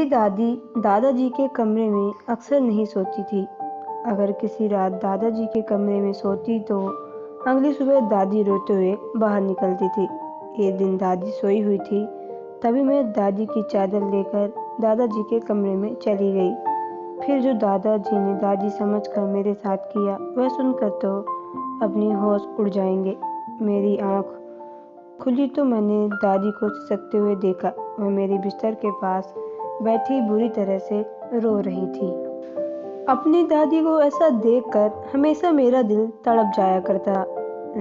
मेरी दादी दादाजी के कमरे में अक्सर नहीं सोती थी। अगर किसी रात दादाजी के कमरे में सोती तो अगली सुबह दादी रोते हुए बाहर निकलती थी। एक दिन दादी सोई हुई थी, तभी मैं दादी की चादर लेकर दादाजी के कमरे में चली गई। फिर जो दादाजी ने दादी समझकर मेरे साथ किया, वह सुनकर तो अपनी होश उड़ जाएंगे। मेरी आँख खुली तो मैंने दादी को सिसकते हुए देखा। वह मेरे बिस्तर के पास बैठी बुरी तरह से रो रही थी। अपनी दादी को ऐसा देखकर हमेशा मेरा दिल तड़प जाया करता,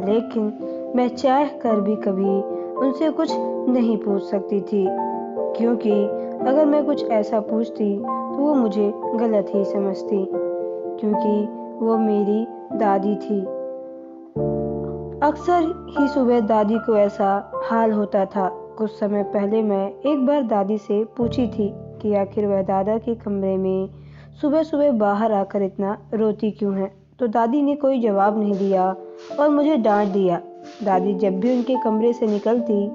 लेकिन मैं चाह कर भी कभी उनसे कुछ नहीं पूछ सकती थी, क्योंकि अगर मैं कुछ ऐसा पूछती तो वो मुझे गलत ही समझती, क्योंकि वो मेरी दादी थी। अक्सर ही सुबह दादी को ऐसा हाल होता था। कुछ समय पहले मैं एक बार दादी से पूछी थी कि आखिर वह दादा के कमरे में सुबह सुबह बाहर आकर इतना रोती क्यों है, तो दादी ने कोई जवाब नहीं दिया और मुझे डांट दिया। दादी जब भी उनके कमरे से निकलती,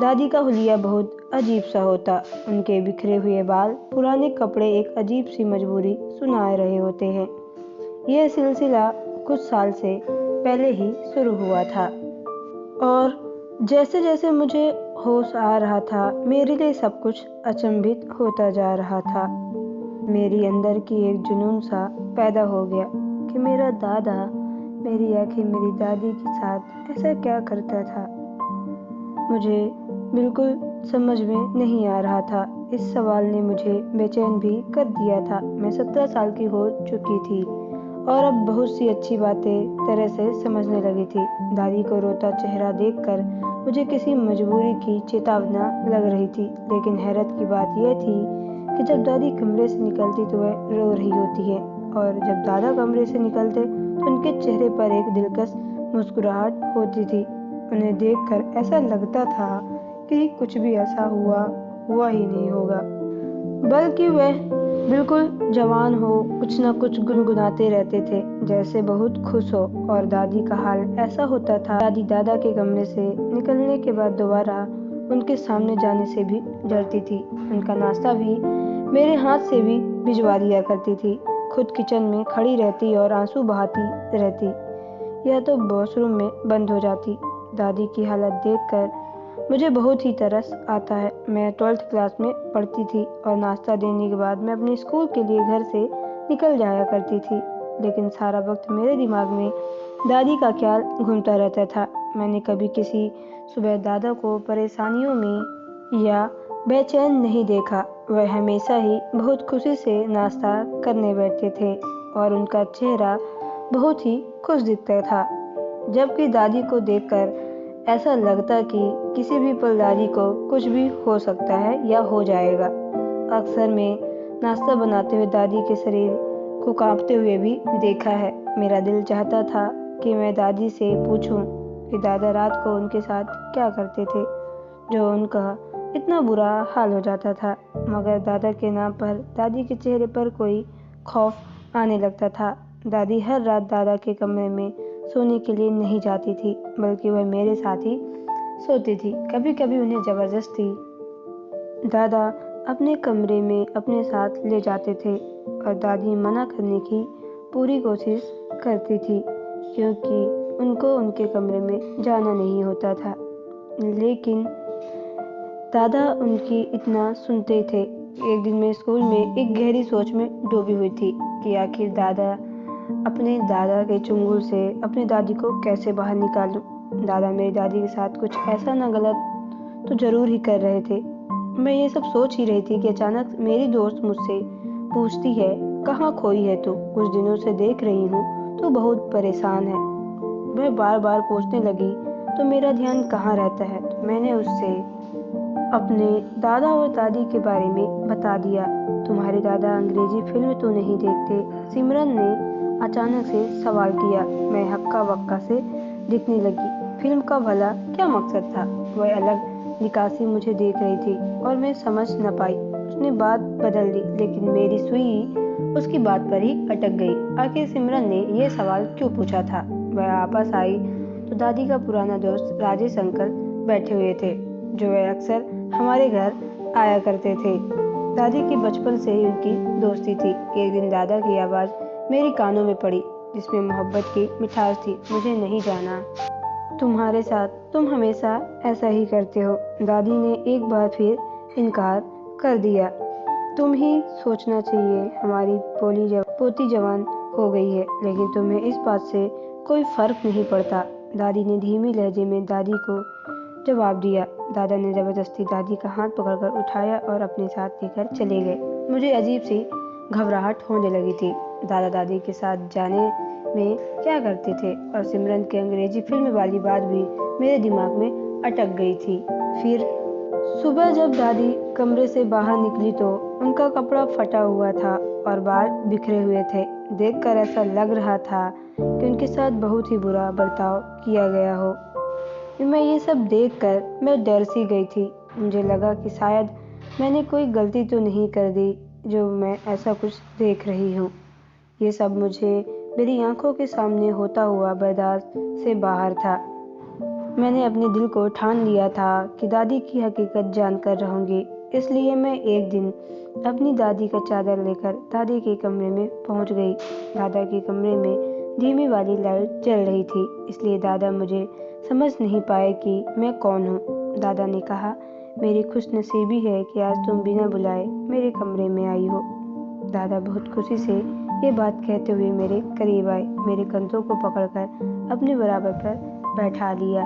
दादी का हुलिया बहुत अजीब सा होता। उनके बिखरे हुए बाल, पुराने कपड़े एक अजीब सी मजबूरी सुना रहे होते हैं। यह सिलसिला कुछ साल से पहले ही शुरू हुआ था और जैसे जैसे मुझे होश आ रहा था, मेरे लिए सब कुछ अचंभित होता जा रहा था। मेरी अंदर की एक जुनून सा पैदा हो गया कि मेरा दादा मेरी आखिर मेरी दादी के साथ ऐसा क्या करता था। मुझे बिल्कुल समझ में नहीं आ रहा था। इस सवाल ने मुझे बेचैन भी कर दिया था। मैं 17 साल की हो चुकी थी और अब बहुत सी अच्छी बातें तरह से समझने लगी थी। दादी को रोता चेहरा देखकर मुझे किसी मजबूरी की चेतावनी लग रही थी, लेकिन हैरत की बात यह थी कि जब दादी कमरे से निकलती तो वह रो रही होती है, और जब दादा कमरे से निकलते तो उनके चेहरे पर एक दिलकश मुस्कुराहट होती थी। उन्हें देखकर ऐसा लगता था कि कुछ भी ऐसा हुआ ही नहीं होगा, बल्कि वह बिल्कुल जवान हो, कुछ न कुछ गुनगुनाते रहते थे, जैसे बहुत खुश हो। और दादी का हाल ऐसा होता था, दादी दादा के कमरे से निकलने के बाद दोबारा उनके सामने जाने से भी डरती थी। उनका नाश्ता भी मेरे हाथ से भी भिजवा दिया करती थी। खुद किचन में खड़ी रहती और आंसू बहाती रहती, या तो वॉशरूम में बंद हो जाती। दादी की हालत देखकर मुझे बहुत ही तरस आता है। मैं 12th क्लास में पढ़ती थी और नाश्ता देने के बाद मैं अपने स्कूल के लिए घर से निकल जाया करती थी, लेकिन सारा वक्त मेरे दिमाग में दादी का ख्याल घूमता रहता था। मैंने कभी किसी सुबह दादा को परेशानियों में या बेचैन नहीं देखा। वह हमेशा ही बहुत खुशी से नाश्ता करने बैठते थे और उनका चेहरा बहुत ही खुश दिखता था, जबकि दादी को देखकर ऐसा लगता कि किसी भी पल दादी को कुछ भी हो सकता है या हो जाएगा। अक्सर मैं नाश्ता बनाते हुए दादी के शरीर को कांपते हुए भी देखा है। मेरा दिल चाहता था कि मैं दादी से पूछूं कि दादा रात को उनके साथ क्या करते थे, जो उनका इतना बुरा हाल हो जाता था। मगर दादा के नाम पर दादी के चेहरे पर कोई खौफ आने लगता था। दादी हर रात दादा के कमरे में सोने के लिए नहीं जाती थी, बल्कि वह मेरे साथ ही सोती थी। कभी कभी उन्हें जबरदस्ती दादा अपने कमरे में अपने साथ ले जाते थे और दादी मना करने की पूरी कोशिश करती थी, क्योंकि उनको उनके कमरे में जाना नहीं होता था। लेकिन दादा उनकी इतना सुनते थे। एक दिन मैं स्कूल में एक गहरी सोच में डूबी हुई थी कि आखिर अपने दादा के चुंगल से अपनी दादी को कैसे बाहर निकालूं। दादा मेरी दादी के साथ कुछ ऐसा ना गलत तो जरूर ही कर रहे थे। मैं ये सब सोच ही रही थी कि अचानक मेरी दोस्त मुझसे पूछती है, कहाँ खोई है तू? कुछ दिनों से देख रही हूँ तू बहुत परेशान है। वह बार बार पूछने लगी तो मेरा ध्यान कहाँ रहता है। तो मैंने उससे अपने दादा और दादी के बारे में बता दिया। तुम्हारे दादा अंग्रेजी फिल्म तो नहीं देखते? सिमरन ने अचानक से सवाल किया। मैं हक्का बक्का से दिखने लगी। फिल्म का भला क्या मकसद था? वह अलग निकासी मुझे देख रही थी और मैं समझ न पाई। उसने बात बदल दी, लेकिन मेरी सुई उसकी बात पर ही अटक गई। आखिर सिमरन ने यह सवाल क्यों पूछा था? वह वापस आई तो दादी का पुराना दोस्त राजेश अंकल बैठे हुए थे, जो वह अक्सर हमारे घर आया करते थे। दादी की बचपन से ही उनकी दोस्ती थी। एक दिन दादा की आवाज़ मेरी कानों में पड़ी, जिसमें मोहब्बत की मिठास थी। मुझे नहीं जाना तुम्हारे साथ, तुम हमेशा ऐसा ही करते हो। दादी ने एक बार फिर इनकार कर दिया। तुम ही सोचना चाहिए, हमारी पोती जवान हो गई है, लेकिन तुम्हें इस बात से कोई फर्क नहीं पड़ता। दादी ने धीमी लहजे में दादी को जवाब दिया। दादा ने जबरदस्ती दादी का हाथ पकड़कर उठाया और अपने साथ लेकर चले गए। मुझे अजीब सी घबराहट होने लगी थी। दादा दादी के साथ जाने में क्या करते थे, और सिमरन की अंग्रेजी फिल्म वाली बात भी मेरे दिमाग में अटक गई थी। फिर सुबह जब दादी कमरे से बाहर निकली तो उनका कपड़ा फटा हुआ था और बाल बिखरे हुए थे। देखकर ऐसा लग रहा था कि उनके साथ बहुत ही बुरा बर्ताव किया गया हो। मैं ये सब देखकर मैं डर सी गई थी। मुझे लगा कि शायद मैंने कोई गलती तो नहीं कर दी जो मैं ऐसा कुछ देख रही हूँ। ये सब मुझे मेरी आंखों के सामने होता हुआ बर्दाश्त से बाहर था। मैंने अपने दिल को ठान लिया था कि दादी की हकीकत जानकर रहूँगी। इसलिए मैं एक दिन अपनी दादी का चादर लेकर दादी के कमरे में पहुँच गई। दादा के कमरे में धीमी वाली लाइट जल रही थी, इसलिए दादा मुझे समझ नहीं पाए कि मैं कौन हूँ। दादा ने कहा, मेरी खुशनसीबी है कि आज तुम बिना बुलाए मेरे कमरे में आई हो। दादा बहुत खुशी से ये बात कहते हुए मेरे करीब आए, मेरे कंधों को पकड़कर अपने बराबर पर बैठा लिया।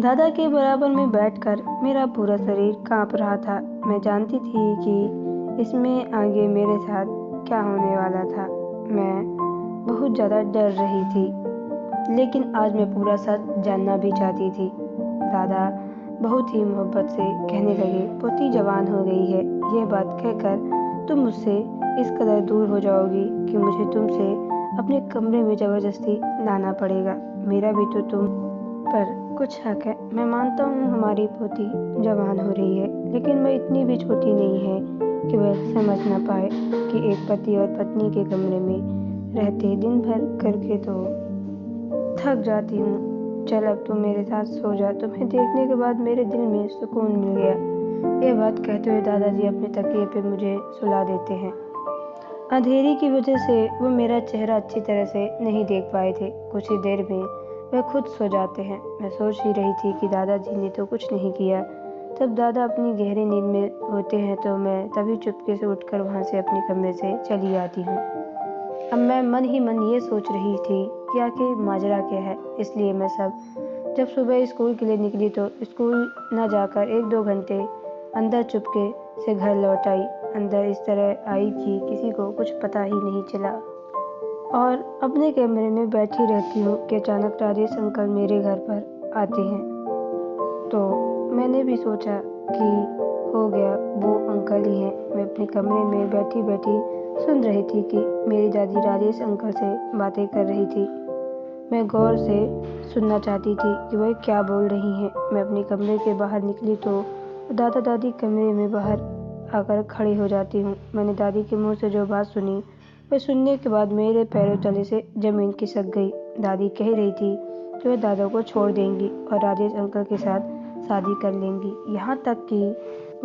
दादा के बराबर में बैठकर मेरा पूरा शरीर कांप रहा था। मैं जानती थी कि इसमें आगे मेरे साथ क्या होने वाला था। मैं बहुत ज़्यादा डर रही थी, लेकिन आज मैं पूरा सच जानना भी चाहती थी। दादा बहुत ही मोहब्बत से कहने लगे, पोती जवान हो गई है। यह बात कहकर तुम मुझसे इस कदर दूर हो जाओगी कि मुझे तुमसे अपने कमरे में ज़बरदस्ती लाना पड़ेगा। मेरा भी तो तुम पर कुछ हक है। मैं मानता हूँ हमारी पोती जवान हो रही है, लेकिन मैं इतनी भी छोटी नहीं है कि वह समझ ना पाए कि एक पति और पत्नी के कमरे में रहते दिन भर करके तो थक जाती हूँ। चल अब तुम मेरे साथ सो जा। तुम्हें देखने के बाद मेरे दिल में सुकून मिल गया। यह बात कहते हुए दादाजी अपने तकिए पे मुझे सुला देते हैं। अंधेरी की वजह से वो मेरा चेहरा अच्छी तरह से नहीं देख पाए थे। कुछ ही देर में वह खुद सो जाते हैं। मैं सोच ही रही थी कि दादाजी ने तो कुछ नहीं किया। तब दादा अपनी गहरी नींद में होते हैं तो मैं तभी चुपके से उठकर वहाँ से अपने कमरे से चली आती हूँ। अब मैं मन ही मन ये सोच रही थी कि आखिर माजरा क्या है। इसलिए मैं जब सुबह स्कूल के लिए निकली तो स्कूल न जाकर 1-2 घंटे अंदर चुपके से घर लौट आई। अंदर इस तरह आई कि किसी को कुछ पता ही नहीं चला और अपने कमरे में बैठी रहती हूँ कि अचानक राजेश अंकल मेरे घर पर आते हैं। तो मैंने भी सोचा कि हो गया, वो अंकल ही हैं। मैं अपने कमरे में बैठी बैठी सुन रही थी कि मेरी दादी राजेश अंकल से बातें कर रही थी। मैं गौर से सुनना चाहती थी कि वह क्या बोल रही हैं। मैं अपने कमरे के बाहर निकली तो दादा दादी कमरे में बाहर आकर खड़ी हो जाती हूँ। मैंने दादी के मुंह से जो बात सुनी, वह सुनने के बाद मेरे पैरों तले से जमीन खिसक गई। दादी कह रही थी कि वह दादा को छोड़ देंगी और राजेश अंकल के साथ शादी कर लेंगी। यहाँ तक कि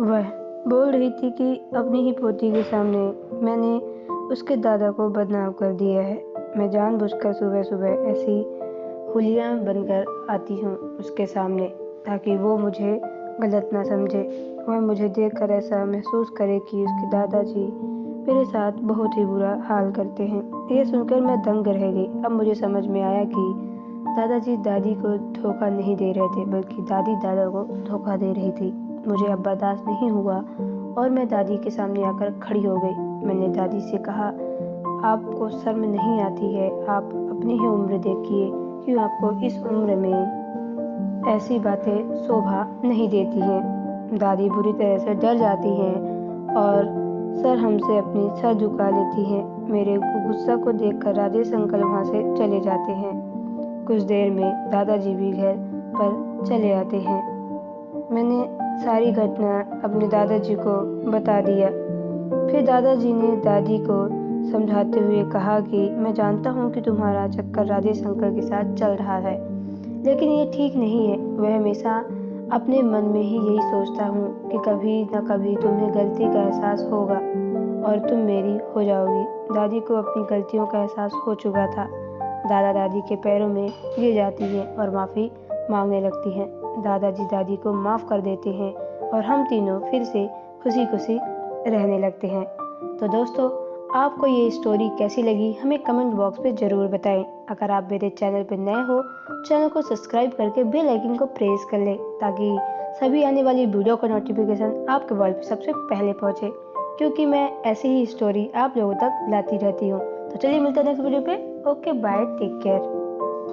वह बोल रही थी कि अपनी ही पोती के सामने मैंने उसके दादा को बदनाम कर दिया है। मैं जानबूझकर सुबह सुबह ऐसी हुलिया बनकर आती हूँ उसके सामने, ताकि वो मुझे गलत ना समझे। वह मुझे देखकर ऐसा महसूस करे कि उसके दादाजी मेरे साथ बहुत ही बुरा हाल करते हैं। ये सुनकर मैं दंग रह गई। अब मुझे समझ में आया कि दादाजी दादी को धोखा नहीं दे रहे थे, बल्कि दादी दादा को धोखा दे रही थी। मुझे अब बर्दाश्त नहीं हुआ और मैं दादी के सामने आकर खड़ी हो गई। मैंने दादी से कहा, आपको शर्म नहीं आती है? आप अपनी ही उम्र देखिए, क्यों आपको इस उम्र में ऐसी बातें शोभा नहीं देती हैं। दादी बुरी तरह से डर जाती हैं और सर हमसे अपनी सर झुका लेती हैं। मेरे गुस्सा को देखकर राजेश अंकल वहाँ से चले जाते हैं। कुछ देर में दादाजी भी घर पर चले आते हैं। मैंने सारी घटना अपने दादाजी को बता दिया। फिर दादाजी ने दादी को समझाते हुए कहा कि मैं जानता हूँ कि तुम्हारा चक्कर राजेश अंकल के साथ चल रहा है, लेकिन ये ठीक नहीं है। वह हमेशा अपने मन में ही यही सोचता हूँ कि कभी न कभी तुम्हें गलती का एहसास होगा और तुम मेरी हो जाओगी। दादी को अपनी गलतियों का एहसास हो चुका था। दादा दादी के पैरों में गिर जाती हैं और माफ़ी मांगने लगती हैं। दादाजी दादी को माफ़ कर देते हैं और हम तीनों फिर से खुशी खुशी रहने लगते हैं। तो दोस्तों, आपको ये स्टोरी कैसी लगी हमें कमेंट बॉक्स में ज़रूर बताएं। अगर आप मेरे चैनल पर नए हो, चैनल को सब्सक्राइब करके बेल आइकन को प्रेस कर लें ताकि सभी आने वाली वीडियो का नोटिफिकेशन आपके मोबाइल पर सबसे पहले पहुंचे, क्योंकि मैं ऐसी ही स्टोरी आप लोगों तक लाती रहती हूँ। तो चलिए मिलते हैं नेक्स्ट वीडियो पे। Okay bye, take care.